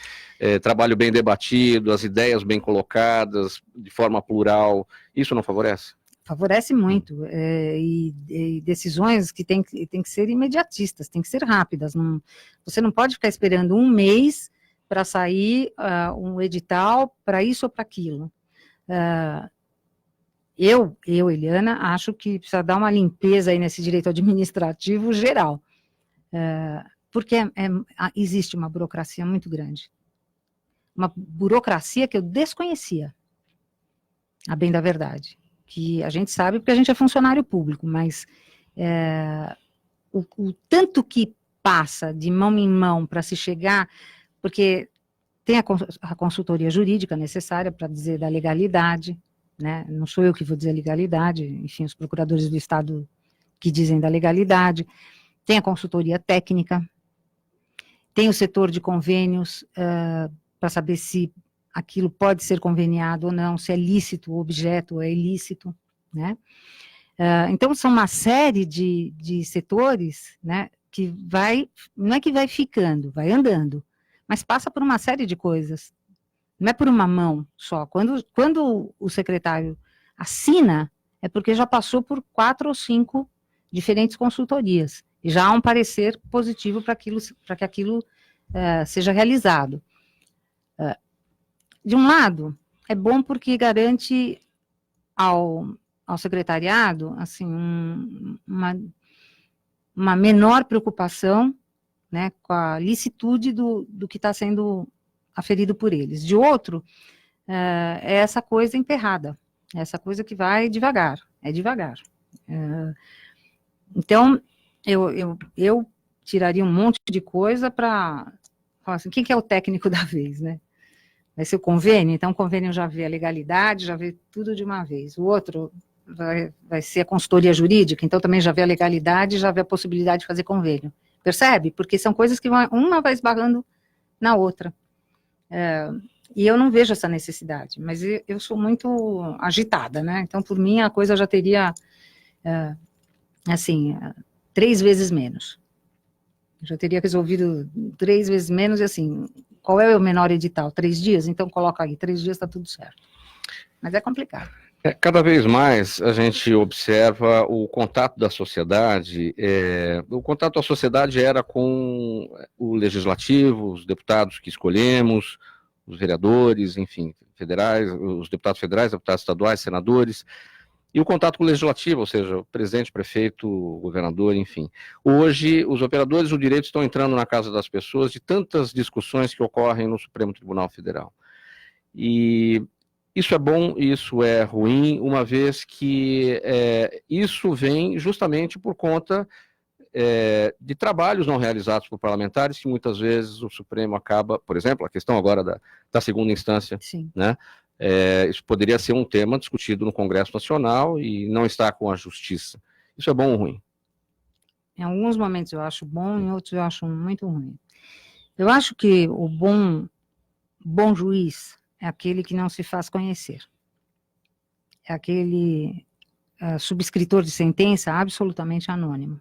trabalho bem debatido, as ideias bem colocadas, de forma plural, isso não favorece? Favorece muito, e decisões que tem que ser imediatistas, tem que ser rápidas, você não pode ficar esperando um mês para sair um edital para isso ou para aquilo. Eu, Eliana, acho que precisa dar uma limpeza aí nesse direito administrativo geral, porque existe uma burocracia muito grande, uma burocracia que eu desconhecia, a bem da verdade, que a gente sabe porque a gente é funcionário público, mas o tanto que passa de mão em mão para se chegar, porque tem a consultoria jurídica necessária para dizer da legalidade, né? Não sou eu que vou dizer legalidade, enfim, os procuradores do Estado que dizem da legalidade, tem a consultoria técnica, tem o setor de convênios para saber se aquilo pode ser conveniado ou não, se é lícito o objeto ou é ilícito, né? Então, são uma série de setores, né, que não é que vai ficando, vai andando, mas passa por uma série de coisas, não é por uma mão só. Quando o secretário assina, é porque já passou por 4 ou 5 diferentes consultorias, e já há um parecer positivo para que aquilo seja realizado. De um lado, é bom porque garante ao secretariado, assim, uma menor preocupação, né, com a licitude do que está sendo aferido por eles. De outro, é essa coisa emperrada, essa coisa que vai devagar, é devagar. Então, eu tiraria um monte de coisa para falar assim, quem que é o técnico da vez, né? Vai ser o convênio, então o convênio já vê a legalidade, já vê tudo de uma vez. O outro vai ser a consultoria jurídica, então também já vê a legalidade, já vê a possibilidade de fazer convênio. Percebe? Porque são coisas que uma vai esbarrando na outra. E eu não vejo essa necessidade, mas eu sou muito agitada, né? Então, por mim, a coisa já teria, 3 vezes menos. Já teria resolvido 3 vezes menos, e assim, qual é o menor edital? 3 dias? Então, coloca aí, 3 dias está tudo certo. Mas é complicado. Cada vez mais a gente observa o contato da sociedade, o contato da sociedade era com o legislativo, os deputados que escolhemos, os vereadores, enfim, federais, os deputados federais, deputados estaduais, senadores, e o contato com o legislativo, ou seja, o presidente, prefeito, o governador, enfim. Hoje, os operadores do direito estão entrando na casa das pessoas de tantas discussões que ocorrem no Supremo Tribunal Federal. E isso é bom e isso é ruim, uma vez que isso vem justamente por conta de trabalhos não realizados por parlamentares, que muitas vezes o Supremo acaba, por exemplo, a questão agora da segunda instância, Sim. né? Isso poderia ser um tema discutido no Congresso Nacional e não está com a Justiça. Isso é bom ou ruim? Em alguns momentos eu acho bom, em outros eu acho muito ruim. Eu acho que o bom juiz é aquele que não se faz conhecer. É aquele subscritor de sentença absolutamente anônimo.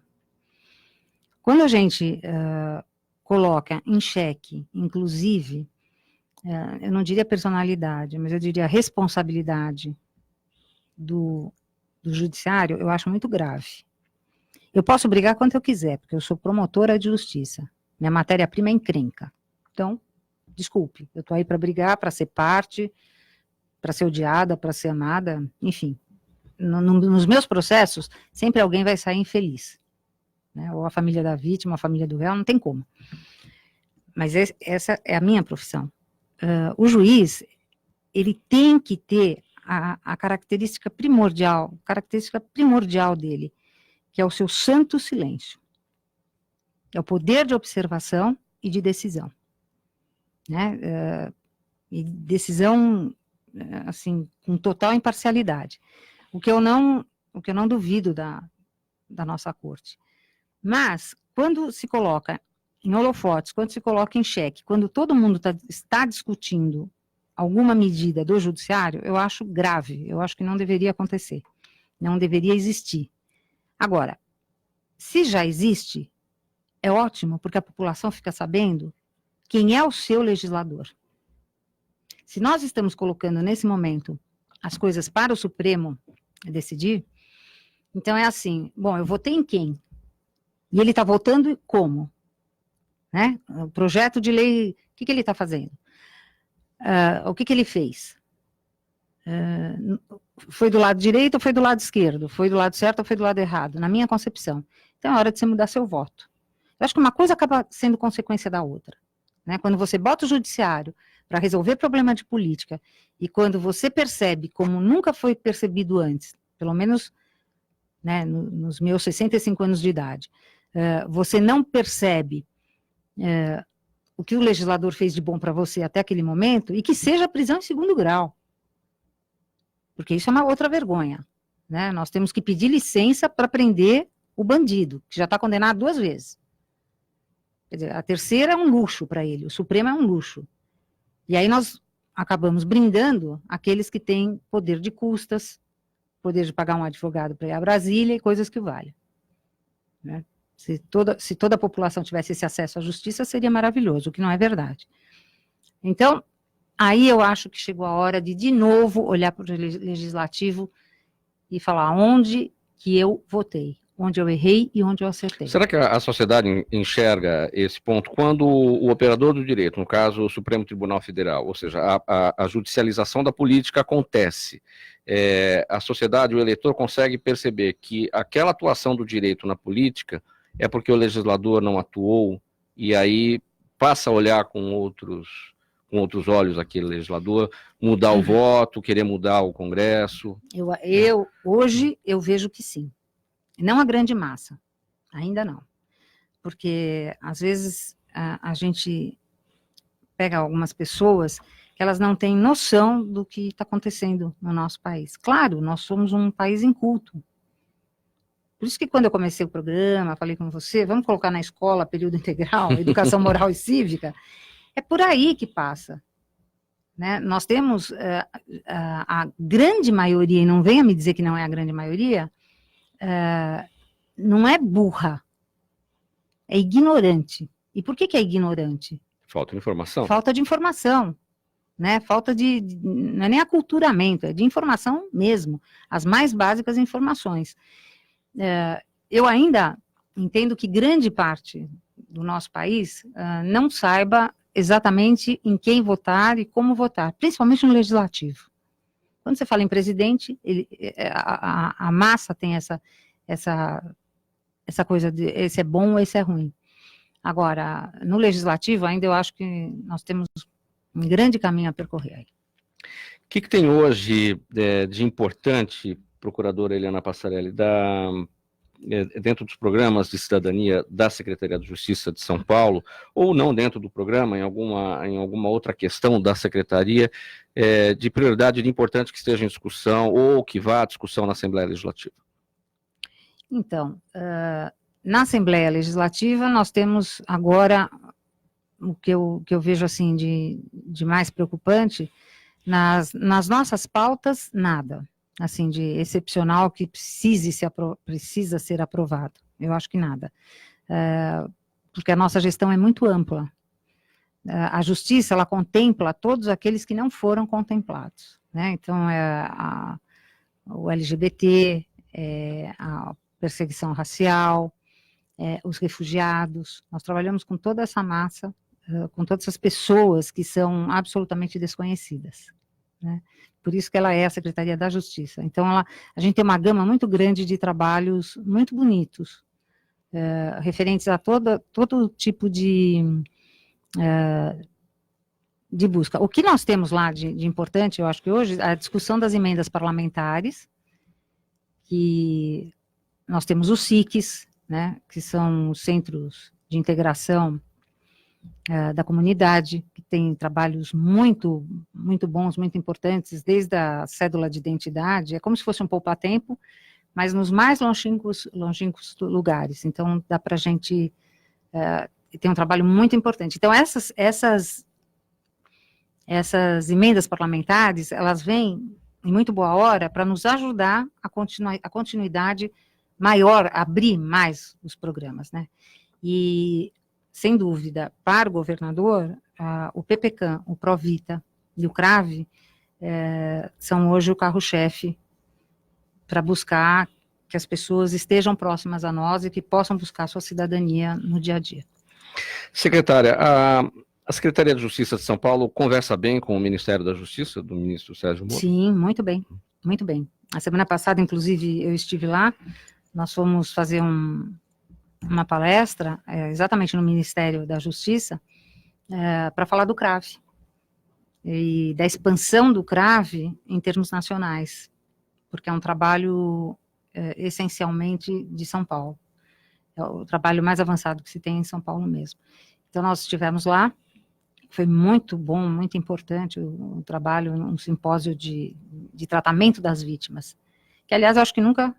Quando a gente coloca em xeque, inclusive, eu não diria personalidade, mas eu diria responsabilidade do judiciário, eu acho muito grave. Eu posso brigar quanto eu quiser, porque eu sou promotora de justiça. Minha matéria-prima é encrenca. Então, desculpe, eu estou aí para brigar, para ser parte, para ser odiada, para ser amada, enfim. Nos meus processos, sempre alguém vai sair infeliz. Né? Ou a família da vítima, a família do réu, não tem como. Mas essa é a minha profissão. O juiz, ele tem que ter a característica primordial dele, que é o seu santo silêncio. É o poder de observação e de decisão. Né? E decisão, assim, com total imparcialidade. O que eu não duvido da nossa corte. Mas, quando se coloca em holofotes, quando se coloca em xeque, quando todo mundo está discutindo alguma medida do judiciário, eu acho grave, eu acho que não deveria acontecer, não deveria existir. Agora, se já existe, é ótimo, porque a população fica sabendo quem é o seu legislador. Se nós estamos colocando nesse momento as coisas para o Supremo decidir, então é assim, bom, eu votei em quem? E ele está votando como? Né? O projeto de lei, o que ele está fazendo? O que ele fez? Foi do lado direito ou foi do lado esquerdo? Foi do lado certo ou foi do lado errado? Na minha concepção. Então é hora de você mudar seu voto. Eu acho que uma coisa acaba sendo consequência da outra. Né? Quando você bota o judiciário para resolver problema de política e quando você percebe, como nunca foi percebido antes, pelo menos, né, nos meus 65 anos de idade, você não percebe o que o legislador fez de bom para você até aquele momento, e que seja prisão em segundo grau. Porque isso é uma outra vergonha. Né? Nós temos que pedir licença para prender o bandido, que já está condenado 2 vezes. Quer dizer, a terceira é um luxo para ele, o Supremo é um luxo. E aí nós acabamos brindando aqueles que têm poder de custas, poder de pagar um advogado para ir a Brasília e coisas que valem. Né? Se toda a população tivesse esse acesso à justiça, seria maravilhoso, o que não é verdade. Então, aí eu acho que chegou a hora de novo, olhar para o legislativo e falar onde que eu votei, onde eu errei e onde eu acertei. Será que a sociedade enxerga esse ponto? Quando o operador do direito, no caso o Supremo Tribunal Federal, ou seja, a judicialização da política acontece, a sociedade, o eleitor consegue perceber que aquela atuação do direito na política é porque o legislador não atuou, e aí passa a olhar com outros olhos aquele legislador, mudar o voto, querer mudar o Congresso? Hoje eu vejo que sim. Não a grande massa, ainda não. Porque, às vezes, a gente pega algumas pessoas que elas não têm noção do que está acontecendo no nosso país. Claro, nós somos um país inculto. Por isso que quando eu comecei o programa, falei com você, vamos colocar na escola período integral, educação moral e cívica, é por aí que passa. Né? Nós temos a grande maioria, e não venha me dizer que não é a grande maioria, não é burra, é ignorante. E por que é ignorante? Falta de informação. Falta de informação. Né? Falta não é nem aculturamento, é de informação mesmo, as mais básicas informações. Eu ainda entendo que grande parte do nosso país não saiba exatamente em quem votar e como votar, principalmente no legislativo. Quando você fala em presidente, a massa tem essa coisa de esse é bom ou esse é ruim. Agora, no legislativo, ainda eu acho que nós temos um grande caminho a percorrer aí. O que tem hoje de importante, procuradora Eliana Passarelli, dentro dos programas de cidadania da Secretaria de Justiça de São Paulo, ou não dentro do programa, em alguma outra questão da Secretaria, de prioridade, de importante que esteja em discussão, ou que vá à discussão na Assembleia Legislativa? Então, na Assembleia Legislativa, nós temos agora o que eu vejo assim de mais preocupante, nas nossas pautas, nada, assim, de excepcional que precisa ser aprovado. Eu acho que nada. Porque a nossa gestão é muito ampla. A justiça, ela contempla todos aqueles que não foram contemplados, né? Então, o LGBT, a perseguição racial, os refugiados. Nós trabalhamos com toda essa massa, com todas essas pessoas que são absolutamente desconhecidas, né? Por isso que ela é a Secretaria da Justiça. Então, a gente tem uma gama muito grande de trabalhos muito bonitos, referentes a todo tipo de busca. O que nós temos lá de importante, eu acho que hoje, a discussão das emendas parlamentares, que nós temos os SICs, né, que são os Centros de Integração da Comunidade, que tem trabalhos muito, muito bons, muito importantes, desde a cédula de identidade, é como se fosse um poupa-tempo, mas nos mais longínquos lugares. Então, dá para a gente ter um trabalho muito importante. Então, essas emendas parlamentares, elas vêm em muito boa hora para nos ajudar a continuidade maior, abrir mais os programas, né? E, sem dúvida, para o governador, o PPCAM, o Provita e o CRAVE são hoje o carro-chefe para buscar que as pessoas estejam próximas a nós e que possam buscar sua cidadania no dia a dia. Secretária, a Secretaria de Justiça de São Paulo conversa bem com o Ministério da Justiça, do ministro Sérgio Moro? Sim, muito bem, muito bem. A semana passada, inclusive, eu estive lá, nós fomos fazer uma palestra, exatamente no Ministério da Justiça, para falar do CRAVE, e da expansão do CRAVE em termos nacionais, porque é um trabalho essencialmente de São Paulo, é o trabalho mais avançado que se tem em São Paulo mesmo. Então, nós estivemos lá, foi muito bom, muito importante o trabalho, um simpósio de tratamento das vítimas, que, aliás, eu acho que nunca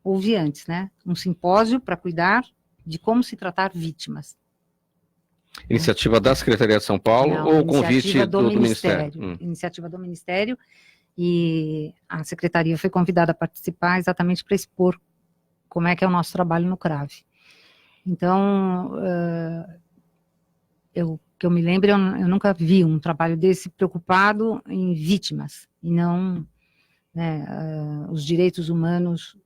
houve antes, né? Um simpósio para cuidar de como se tratar vítimas. Iniciativa da Secretaria de São Paulo ou convite do Ministério? Iniciativa do Ministério, e a Secretaria foi convidada a participar exatamente para expor como é que é o nosso trabalho no CRAVE. Então, que eu me lembro, eu nunca vi um trabalho desse preocupado em vítimas, e não, né, os direitos humanos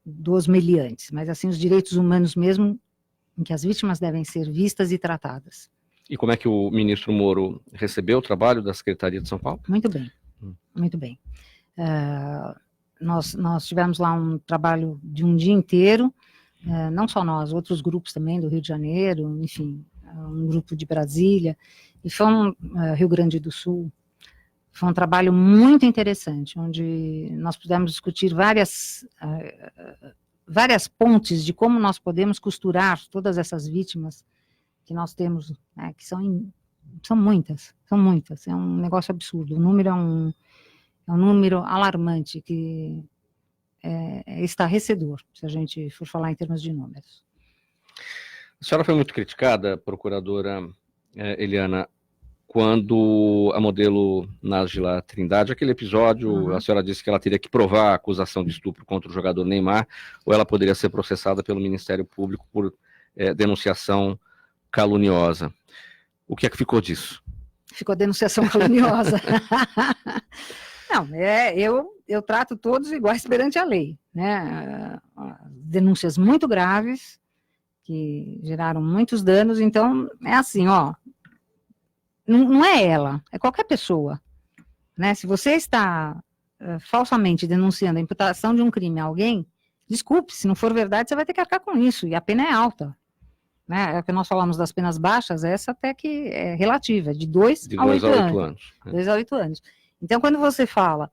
dos meliantes, mas assim, os direitos humanos mesmo, em que as vítimas devem ser vistas e tratadas. E como é que o ministro Moro recebeu o trabalho da Secretaria de São Paulo? Muito bem, muito bem. Nós tivemos lá um trabalho de um dia inteiro, não só nós, outros grupos também do Rio de Janeiro, enfim, um grupo de Brasília, e foi Rio Grande do Sul. Foi um trabalho muito interessante, onde nós pudemos discutir várias pontes de como nós podemos costurar todas essas vítimas que nós temos, né, que são muitas, é um negócio absurdo, o número é um número alarmante, que é estarrecedor, se a gente for falar em termos de números. A senhora foi muito criticada, procuradora Eliana, quando a modelo Nájila Trindade, aquele episódio, a senhora disse que ela teria que provar a acusação de estupro contra o jogador Neymar, ou ela poderia ser processada pelo Ministério Público por denunciação caluniosa. O que é que ficou disso? Ficou denunciação caluniosa. Não, eu trato todos iguais perante a lei, né? Denúncias muito graves, que geraram muitos danos. Então, é assim, ó, não é ela, é qualquer pessoa, né? Se você está falsamente denunciando a imputação de um crime a alguém, desculpe, se não for verdade, você vai ter que arcar com isso, e a pena é alta. Né? É o que nós falamos das penas baixas, essa até que é relativa, de 2 a 8 anos. 2 a 8 anos. Então, quando você fala,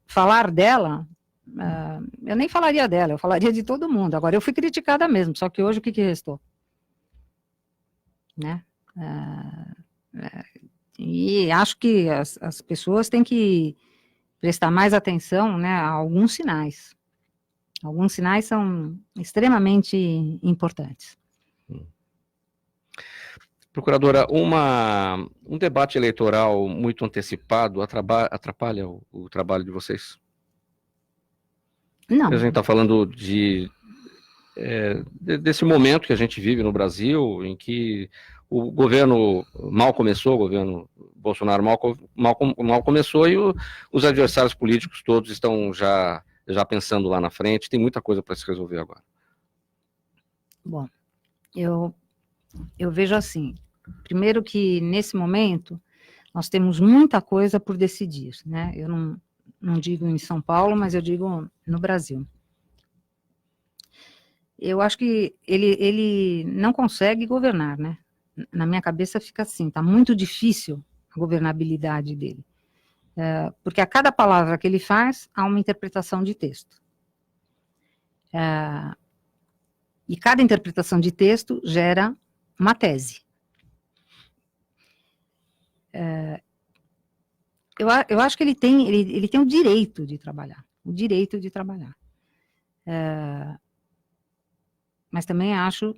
falar dela, eu nem falaria dela, eu falaria de todo mundo. Agora, eu fui criticada mesmo, só que hoje o que restou? Né? E acho que as pessoas têm que prestar mais atenção, né, a alguns sinais. Alguns sinais são extremamente importantes. Procuradora, um debate eleitoral muito antecipado atrapalha o trabalho de vocês? Não. A gente está falando desse momento que a gente vive no Brasil, em que o governo mal começou, o governo Bolsonaro mal começou, e os adversários políticos todos estão já pensando lá na frente, tem muita coisa para se resolver agora. Bom, eu vejo assim, primeiro que nesse momento nós temos muita coisa por decidir, né? Eu não digo em São Paulo, mas eu digo no Brasil. Eu acho que ele não consegue governar, né? Na minha cabeça fica assim, tá muito difícil a governabilidade dele. Porque a cada palavra que ele faz, há uma interpretação de texto. E cada interpretação de texto gera uma tese. Eu acho que ele tem o direito de trabalhar, mas também acho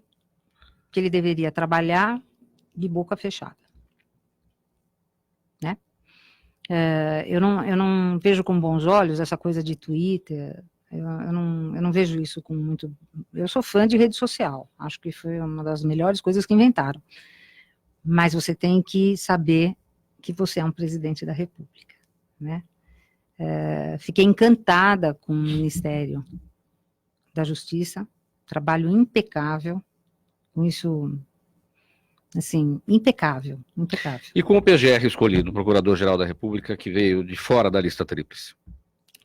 que ele deveria trabalhar de boca fechada. Né? Eu não vejo com bons olhos essa coisa de Twitter, eu não vejo isso com muito... Eu sou fã de rede social, acho que foi uma das melhores coisas que inventaram. Mas você tem que saber que você é um presidente da República. Né? Fiquei encantada com o Ministério da Justiça, trabalho impecável, com isso... assim, impecável. E com o PGR escolhido, o Procurador-Geral da República, que veio de fora da lista tríplice?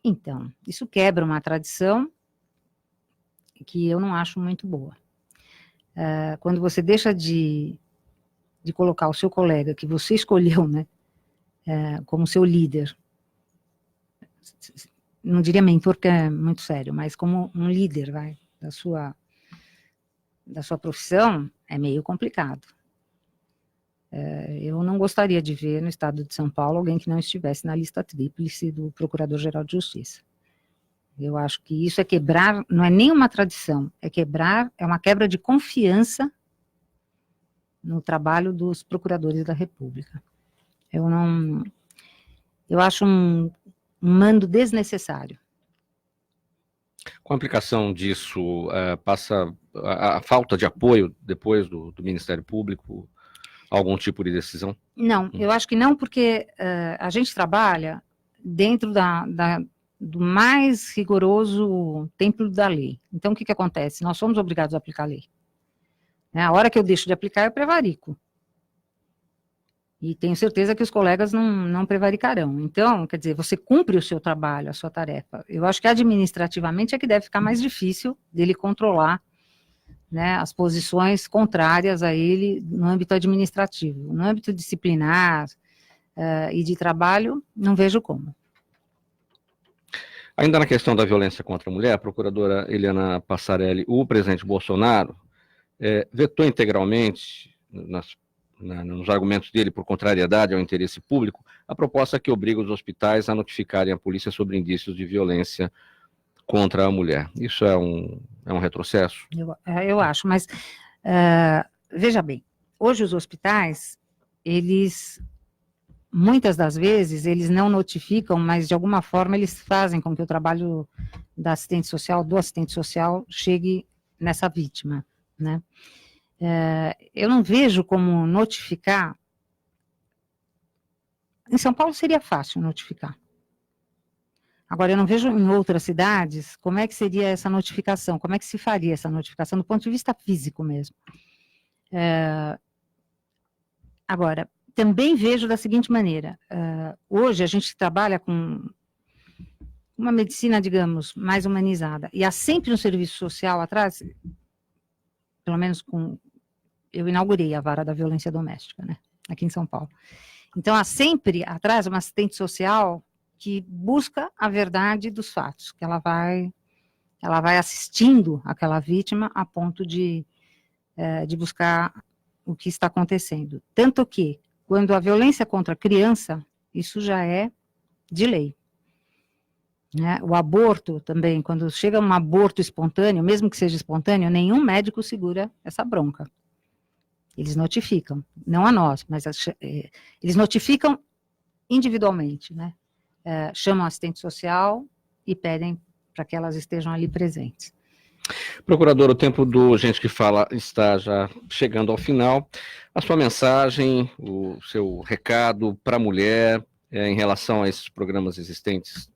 Então, isso quebra uma tradição que eu não acho muito boa. Quando você deixa de colocar o seu colega, que você escolheu, né, como seu líder, não diria mentor, porque é muito sério, mas como um líder, da sua profissão, é meio complicado. Eu não gostaria de ver no estado de São Paulo alguém que não estivesse na lista tríplice do Procurador-Geral de Justiça. Eu acho que isso é quebrar, não é nem uma tradição, é uma quebra de confiança no trabalho dos procuradores da República. Eu acho um mando desnecessário. Com a aplicação disso, passa a falta de apoio depois do Ministério Público, algum tipo de decisão? Não, eu acho que não, porque a gente trabalha dentro do mais rigoroso templo da lei. Então, o que acontece? Nós somos obrigados a aplicar a lei. A hora que eu deixo de aplicar, eu prevarico. E tenho certeza que os colegas não prevaricarão. Então, quer dizer, você cumpre o seu trabalho, a sua tarefa. Eu acho que administrativamente é que deve ficar mais difícil dele controlar, né, as posições contrárias a ele no âmbito administrativo. No âmbito disciplinar e de trabalho, não vejo como. Ainda na questão da violência contra a mulher, a procuradora Eliana Passarelli, o presidente Bolsonaro vetou integralmente, nos argumentos dele por contrariedade ao interesse público, a proposta que obriga os hospitais a notificarem a polícia sobre indícios de violência contra a mulher. Isso é um retrocesso? Eu acho, mas veja bem, hoje os hospitais, muitas das vezes, eles não notificam, mas de alguma forma eles fazem com que o trabalho do assistente social, chegue nessa vítima, né? Eu não vejo como notificar. Em São Paulo seria fácil notificar. Agora, eu não vejo em outras cidades como é que seria essa notificação, como é que se faria essa notificação do ponto de vista físico mesmo. Agora, também vejo da seguinte maneira, hoje a gente trabalha com uma medicina, digamos, mais humanizada, e há sempre um serviço social atrás, pelo menos eu inaugurei a vara da violência doméstica, né, aqui em São Paulo. Então, há sempre atrás uma assistente social que busca a verdade dos fatos, que ela vai assistindo aquela vítima a ponto de buscar o que está acontecendo. Tanto que, quando a violência contra a criança, isso já é de lei. Né? O aborto também, quando chega um aborto espontâneo, mesmo que seja espontâneo, nenhum médico segura essa bronca. Eles notificam, não a nós, mas eles notificam individualmente, né? Chamam a assistente social e pedem para que elas estejam ali presentes. Procurador, o tempo do Gente que Fala está já chegando ao final. A sua mensagem, o seu recado para a mulher em relação a esses programas existentes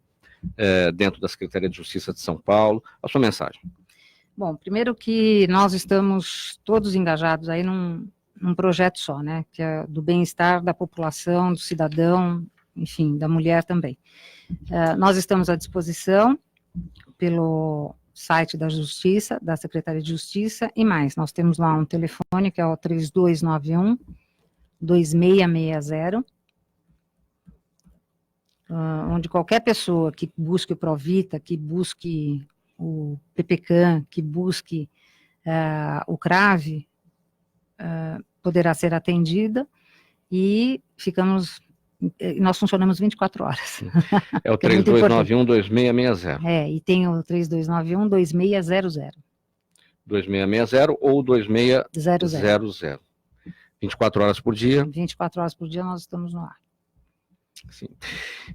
dentro da Secretaria de Justiça de São Paulo, a sua mensagem. Bom, primeiro que nós estamos todos engajados aí num projeto só, né, que é do bem-estar da população, do cidadão, enfim, da mulher também. Nós estamos à disposição pelo site da Justiça, da Secretaria de Justiça, e mais, nós temos lá um telefone que é o 3291-2660, onde qualquer pessoa que busque o Provita, que busque o PPCAM, que busque o CRAVE, poderá ser atendida, e nós funcionamos 24 horas. É o 3291-2660. E tem o 3291-2600. 2660 ou 2600. 24 horas por dia. 24 horas por dia nós estamos no ar. Sim.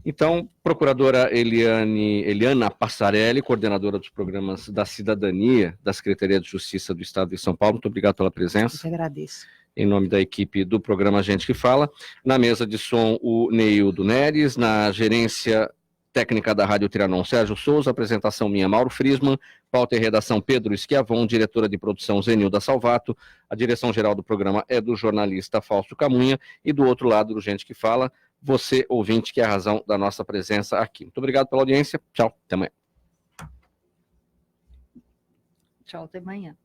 Então, procuradora Eliana Passarelli, coordenadora dos programas da cidadania da Secretaria de Justiça do Estado de São Paulo, muito obrigado pela presença. Eu que agradeço. Em nome da equipe do programa Gente que Fala. Na mesa de som, o Neildo Neres, na gerência técnica da Rádio Trianon, Sérgio Souza, apresentação minha, Mauro Friesman, pauta e redação Pedro Schiavon, diretora de produção Zenilda Salvato, a direção geral do programa é do jornalista Fausto Camunha, e do outro lado do Gente que Fala, você, ouvinte, que é a razão da nossa presença aqui. Muito obrigado pela audiência, tchau, até amanhã. Tchau, até amanhã.